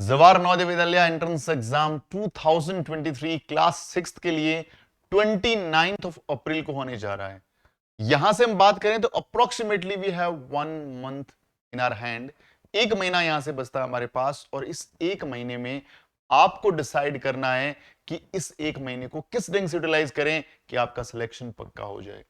Jawahar Navodaya Vidyalaya entrance exam 2023 class 6 के लिए 29 अप्रैल को होने जा रहा है। यहां से हम बात करें तो approximately we have 1 month in our hand. एक महीना यहां से बचता है हमारे पास, और इस एक महीने में आपको डिसाइड करना है कि इस एक महीने को किस ढंग से यूटिलाइज करें कि आपका सिलेक्शन पक्का हो जाए।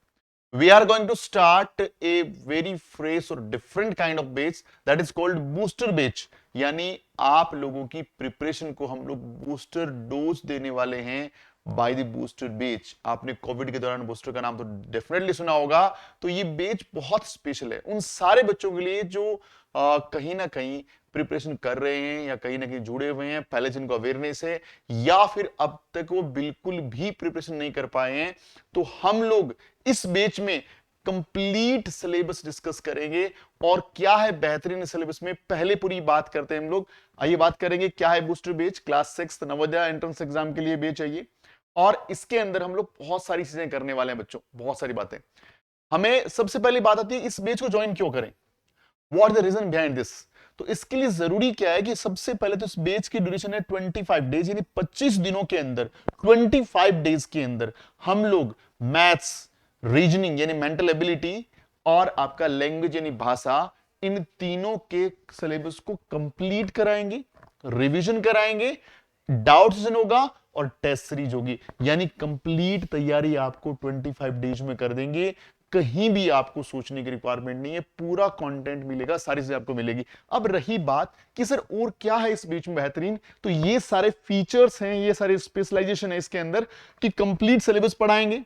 We are going to start a very fresh और different kind of batch that is called booster batch। यानी आप लोगों की प्रिपरेशन को हम लोग बूस्टर डोज देने वाले हैं बाय द बूस्टर बेच। आपने कोविड के दौरान बूस्टर का नाम तो डेफिनेटली सुना होगा। तो ये बेच बहुत स्पेशल है उन सारे बच्चों के लिए जो कहीं ना कहीं प्रिपरेशन कर रहे हैं या कहीं ना कहीं जुड़े हुए हैं, पहले जिनको अवेयरनेस है या फिर अब तक वो बिल्कुल भी प्रिपरेशन नहीं कर पाए हैं। तो हम लोग इस बेच में कंप्लीट सिलेबस डिस्कस करेंगे। और क्या है बेहतरीन सिलेबस में, पहले पूरी बात करते हैं हम लोग। आइए बात करेंगे क्या है बूस्टर बेच। क्लास 6 नवोदय एंट्रेंस एग्जाम के लिए बेच है ये, और इसके अंदर हम लोग बहुत सारी चीजें करने वाले हैं बच्चों, बहुत सारी बातें। हमें सबसे पहली बात आती है इस बेच को ज्वाइन क्यों करें, what the reason behind this. तो इसके लिए जरूरी क्या है कि सबसे पहले तो इस बेच की ड्यूरेशन है 25 डेज, यानी 25 दिनों के अंदर, 25 डेज के अंदर हम लोग मैथ्स, रीजनिंग यानी मेंटल एबिलिटी, और आपका लैंग्वेज यानी भाषा, इन तीनों के सिलेबस को कंप्लीट कराएंगे, रिवीजन कराएंगे, डाउट सेशन होगा और टेस्ट सीरीज होगी। यानी कंप्लीट तैयारी आपको 25 डेज में कर देंगे। कहीं भी आपको सोचने की रिक्वायरमेंट नहीं है, पूरा कंटेंट मिलेगा, सारी चीजें आपको मिलेगी। अब रही बात कि सर और क्या है इस बीच में बेहतरीन, तो ये सारे फीचर्स हैं, ये सारे स्पेशलाइजेशन है इसके अंदर कि कंप्लीट सिलेबस पढ़ाएंगे,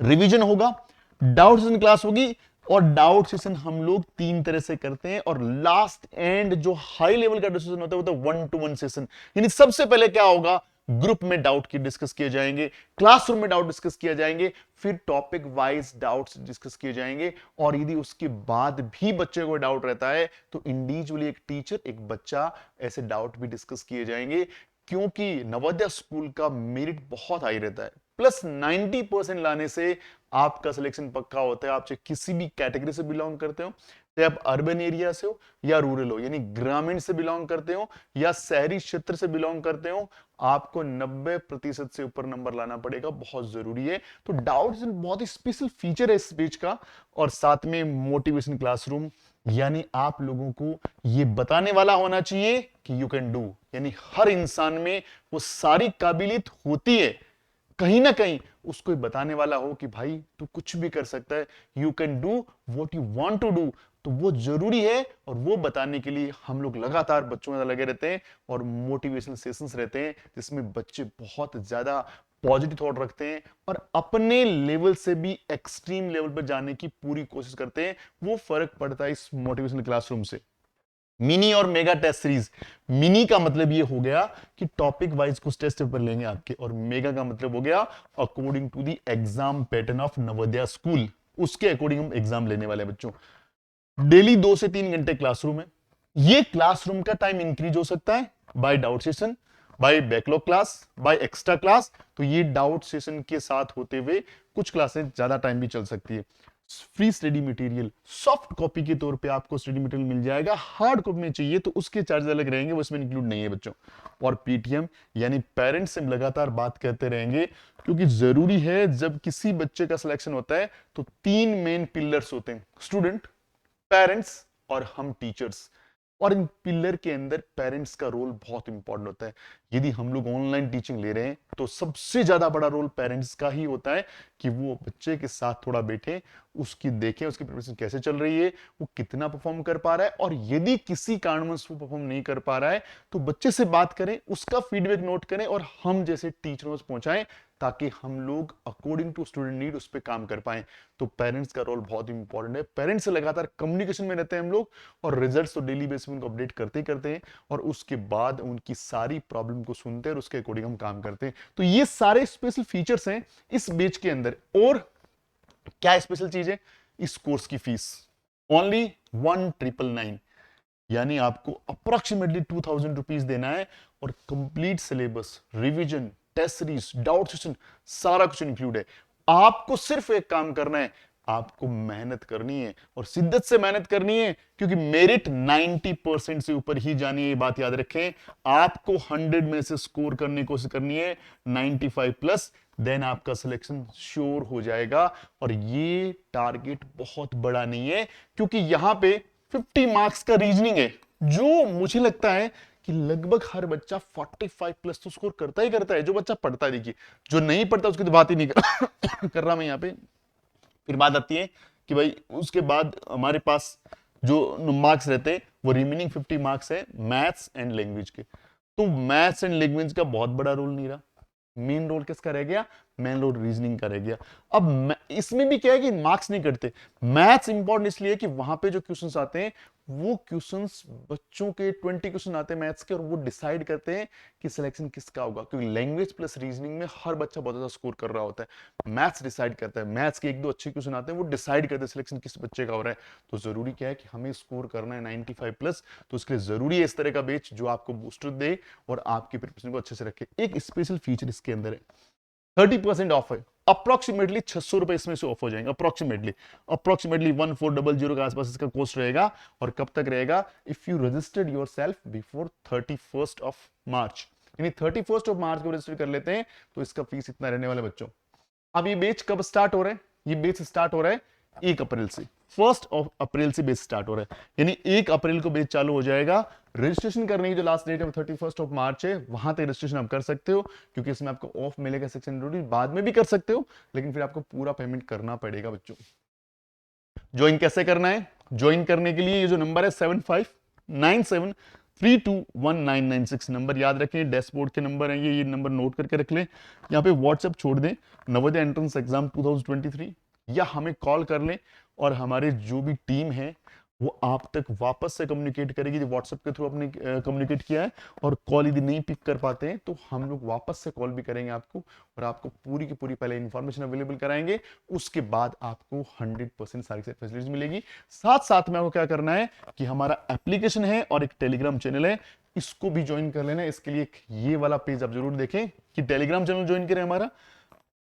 रिवीजन होगा, डाउट सेशन क्लास होगी। और डाउट सेशन हम लोग 3 तरह से करते हैं, और लास्ट एंड जो हाई लेवल का डिस्कशन होता है वो तो 1-to-1 सेशन। यानी सबसे पहले क्या होगा, ग्रुप में डाउट की डिस्कस किए जाएंगे, क्लासरूम में डाउट डिस्कस किए जाएंगे, फिर टॉपिक वाइज डाउट्स डिस्कस किए जाएंगे। और यदि उसके बाद भी बच्चे को डाउट रहता है तो इंडिविजुअली एक टीचर एक बच्चा ऐसे डाउट भी डिस्कस किए जाएंगे। क्योंकि नवोदय स्कूल का मेरिट बहुत हाई रहता है, प्लस 90% लाने से आपका सिलेक्शन पक्का होता है। आप चाहे किसी भी कैटेगरी से बिलोंग करते हो, चाहे आप अर्बन एरिया से हो या रूरल हो, यानी ग्रामीण से बिलोंग करते हो या शहरी क्षेत्र से बिलोंग करते हो, आपको 90% से ऊपर नंबर लाना पड़ेगा, बहुत जरूरी है। तो डाउट्स बहुत ही स्पेशल फीचर है इस पेज का। और साथ में मोटिवेशन क्लासरूम, यानी आप लोगों को यह बताने वाला होना चाहिए कि यू कैन डू। यानी हर इंसान में वो सारी काबिलियत होती है, कहीं ना कहीं उसको बताने वाला हो कि भाई तू कुछ भी कर सकता है, you can do what you want to do. तो वो जरूरी है, और वो बताने के लिए हम लोग लगातार बच्चों में लगे रहते हैं, और मोटिवेशनल सेशंस रहते हैं जिसमें बच्चे बहुत ज्यादा पॉजिटिव थॉट रखते हैं और अपने लेवल से भी एक्सट्रीम लेवल पर जाने की पूरी कोशिश करते हैं। वो फर्क पड़ता है इस मोटिवेशनल क्लासरूम से। मिनी और मेगा टेस्ट सीरीज, मिनी का मतलब ये हो गया कि टॉपिक वाइज कुछ टेस्ट पेपर लेंगे आपके, और मेगा का मतलब हो गया according to the exam pattern of Navodaya school, उसके अकॉर्डिंग हम एग्जाम लेने वाले हैं बच्चों। डेली 2 से 3 घंटे क्लासरूम है। ये क्लासरूम का टाइम इंक्रीज हो सकता है by doubt session, by backlog class, by extra class. तो ये डाउट सेशन के साथ होते हुए कुछ क्लासेस ज्यादा टाइम भी चल सकती है। Free study material soft copy के तौर पे आपको स्टडी मटेरियल मिल जाएगा, हार्ड कॉपी में चाहिए तो उसके चार्ज अलग रहेंगे, वो इसमें इंक्लूड नहीं है बच्चों। और पीटीएम यानी पेरेंट्स से लगातार बात करते रहेंगे, क्योंकि जरूरी है जब किसी बच्चे का सिलेक्शन होता है तो 3 मेन पिलर्स होते हैं, स्टूडेंट, पेरेंट्स और हम टीचर्स। और इन पिलर के अंदर पेरेंट्स का रोल बहुत इंपॉर्टेंट होता है। यदि हम लोग ऑनलाइन टीचिंग ले रहे हैं तो सबसे ज्यादा बड़ा रोल पेरेंट्स का ही होता है कि वो बच्चे के साथ थोड़ा बैठे, उसकी देखें उसकी प्रिपरेशन कैसे चल रही है, वो कितना परफॉर्म कर पा रहा है, और यदि किसी कारणवश वो परफॉर्म नहीं कर पा रहा है तो बच्चे से बात करें, उसका फीडबैक नोट करें और हम जैसे टीचरों से पहुंचाएं, ताकि हम लोग अकॉर्डिंग टू स्टूडेंट नीड उस पर काम कर पाए। तो पेरेंट्स का रोल बहुत इंपॉर्टेंट है। पेरेंट्स से लगातार कम्युनिकेशन में रहते हैं हम लोग, और रिजल्ट्स तो डेली बेसिस में उनको अपडेट करते ही करते हैं, और उसके बाद उनकी सारी प्रॉब्लम को सुनते हैं और उसके अकॉर्डिंग हम काम करते हैं। तो ये सारे स्पेशल फीचर्स हैं इस बेच के अंदर। और क्या स्पेशल चीज है, इस कोर्स की फीस ओनली 1999, यानी आपको अप्रोक्सीमेटली 2000 रुपीज देना है, और complete syllabus, revision, test series, doubt session, सारा कुछ इंक्लूड है। आपको सिर्फ एक काम करना है, आपको मेहनत करनी है और शिद्दत से मेहनत करनी है, क्योंकि मेरिट 90% से ऊपर ही जानी है। ये बात याद रखें, आपको 100 में से स्कोर करने की कोशिश करनी है 95 प्लस, देन आपका सिलेक्शन श्योर हो जाएगा। और ये टारगेट बहुत बड़ा नहीं है, क्योंकि यहां पे 50 मार्क्स का रीजनिंग है, जो मुझे लगता है कि लगभग हर बच्चा 45 प्लस तो स्कोर करता ही करता है, जो बच्चा पढ़ता है। देखिए, जो नहीं पढ़ता उसकी तो बात ही नहीं कर रहा मैं यहां पे। फिर बात आती है कि भाई उसके बाद हमारे पास जो मार्क्स रहते हैं वो रिमेनिंग 50 मार्क्स है मैथ्स एंड लैंग्वेज के। तो मैथ्स एंड लैंग्वेज का बहुत बड़ा रोल नहीं रहा, मेन रोल किसका रह गया? मेन रोल रीजनिंग का रह गया। अब इसमें भी क्या है कि मार्क्स नहीं करते, मैथ्स इंपॉर्टेंट इसलिए कि वहां पे जो क्वेश्चंस आते हैं वो क्वेश्चंस बच्चों के 20 क्वेश्चन आते हैं मैथ्स के, और वो डिसाइड करते हैं कि सिलेक्शन किसका होगा, क्योंकि लैंग्वेज प्लस रीजनिंग में हर बच्चा बहुत ज्यादा स्कोर कर रहा होता है, मैथ्स डिसाइड करता है, मैथ्स के एक दो अच्छे क्वेश्चन आते हैं वो डिसाइड करते हैं सिलेक्शन किस बच्चे का हो रहा है। तो जरूरी क्या है कि हमें स्कोर करना है 95 प्लस, तो उसके लिए जरूरी है इस तरह का बैच जो आपको बूस्टर दे और आपकी प्रिपरेशन को अच्छे से रखे। एक स्पेशल फीचर इसके अंदर है, 30% ऑफ है, अप्रोक्सीमेटली 600 रुपए इसमें से ऑफ हो जाएंगे, अप्रोक्सीमेटली 1400 के आसपास इसका कॉस्ट रहेगा। और कब तक रहेगा? If you registered your self before 31st of March, यानी 31st ऑफ मार्च को रजिस्टर कर लेते हैं तो इसका फीस इतना रहने वाला बच्चों। अब ये बैच कब स्टार्ट हो रहा है? ये बैच स्टार्ट हो रहा है 1 अप्रैल से, 1 अप्रैल से बैच स्टार्ट हो रहा है, यानी 1 अप्रैल को बैच चालू हो जाएगा। रजिस्ट्रेशन करने की जो लास्ट डेट है 31st ऑफ मार्च है, वहां तक रजिस्ट्रेशन आप कर सकते हो, क्योंकि इसमें आपको ऑफ मिलेगा 600 रुपीज, बाद में भी कर सकते हो, लेकिन फिर आपको पूरा पेमेंट करना पड़ेगा बच्चों। ज्वाइन कैसे करना है? ज्वाइन करने के लिए ये जो नंबर है 7597321996 नंबर याद रखें, डैशबोर्ड के नंबर है ये नंबर नोट करके रख लें, यहाँ पे व्हाट्सएप छोड़ दें नवोदय एंट्रेंस एग्जाम 2023, या हमें कॉल कर लें और हमारे जो भी टीम है वो आप तक वापस से कम्युनिकेट करेगी, जो व्हाट्सएप के थ्रू अपने कम्युनिकेट किया है। और कॉल यदि नहीं पिक कर पाते हैं तो हम लोग वापस से कॉल भी करेंगे आपको, और आपको पूरी की पूरी पहले इंफॉर्मेशन अवेलेबल कराएंगे, उसके बाद आपको 100% सारी फैसिलिटीज मिलेगी। साथ साथ में आपको क्या करना है कि हमारा एप्लीकेशन है और एक टेलीग्राम चैनल है, इसको भी ज्वाइन कर लेना है। इसके लिए ये वाला पेज आप जरूर देखें कि टेलीग्राम चैनल ज्वाइन करें हमारा,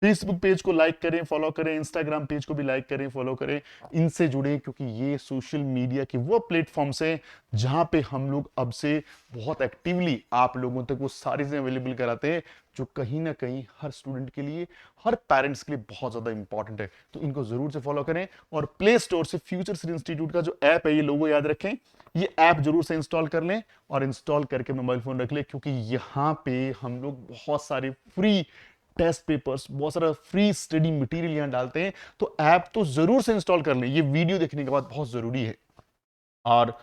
फेसबुक पेज को लाइक करें, फॉलो करें, इंस्टाग्राम पेज को भी लाइक करें, फॉलो करें, इनसे जुड़े, क्योंकि ये सोशल मीडिया के वो प्लेटफॉर्म्स हैं जहां पे हम लोग अब से बहुत एक्टिवली आप लोगों तक वो सारी चीजें अवेलेबल कराते हैं जो कहीं ना कहीं हर स्टूडेंट के लिए, हर पेरेंट्स के लिए बहुत ज्यादा इंपॉर्टेंट है। तो इनको जरूर से फॉलो करें, और प्ले स्टोर से फ्यूचर इंस्टीट्यूट का जो ऐप है, ये लोगो याद रखें, ये ऐप जरूर से इंस्टॉल कर लें, और इंस्टॉल करके मोबाइल फोन रख लें, क्योंकि यहाँ पे हम लोग बहुत सारे फ्री टेस्ट पेपर्स, बहुत सारा फ्री स्टडी मटेरियल यहां डालते हैं। तो ऐप तो जरूर से इंस्टॉल कर लें, ये वीडियो देखने के बाद बहुत जरूरी है। और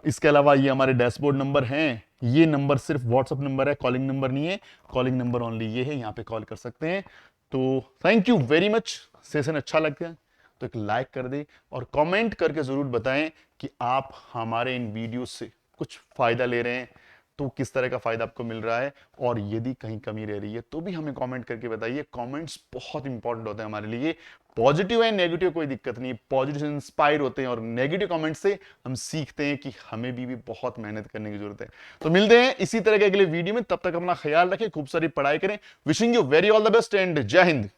इसके अलावा ये हमारे डैशबोर्ड नंबर हैं, ये नंबर सिर्फ व्हाट्सएप नंबर है, कॉलिंग नंबर नहीं है, कॉलिंग नंबर ओनली ये है, यहां पे कॉल कर सकते हैं। तो thank you very much, session अच्छा लग गया तो एक लाइक कर दे और कमेंट करके जरूर बताएं कि आप हमारे इन वीडियो से कुछ फायदा ले रहे हैं, तो किस तरह का फायदा आपको मिल रहा है, और यदि कहीं कमी रह रही है तो भी हमें कमेंट करके बताइए। कमेंट्स बहुत इंपॉर्टेंट होते हैं हमारे लिए, पॉजिटिव है नेगेटिव कोई दिक्कत नहीं, पॉजिटिव से इंस्पायर होते हैं और नेगेटिव कमेंट से हम सीखते हैं कि हमें भी बहुत मेहनत करने की जरूरत है। तो मिलते हैं इसी तरह के अगले वीडियो में, तब तक अपना ख्याल रखें, खूब सारी पढ़ाई करें। Wishing you very all the best and जय हिंद।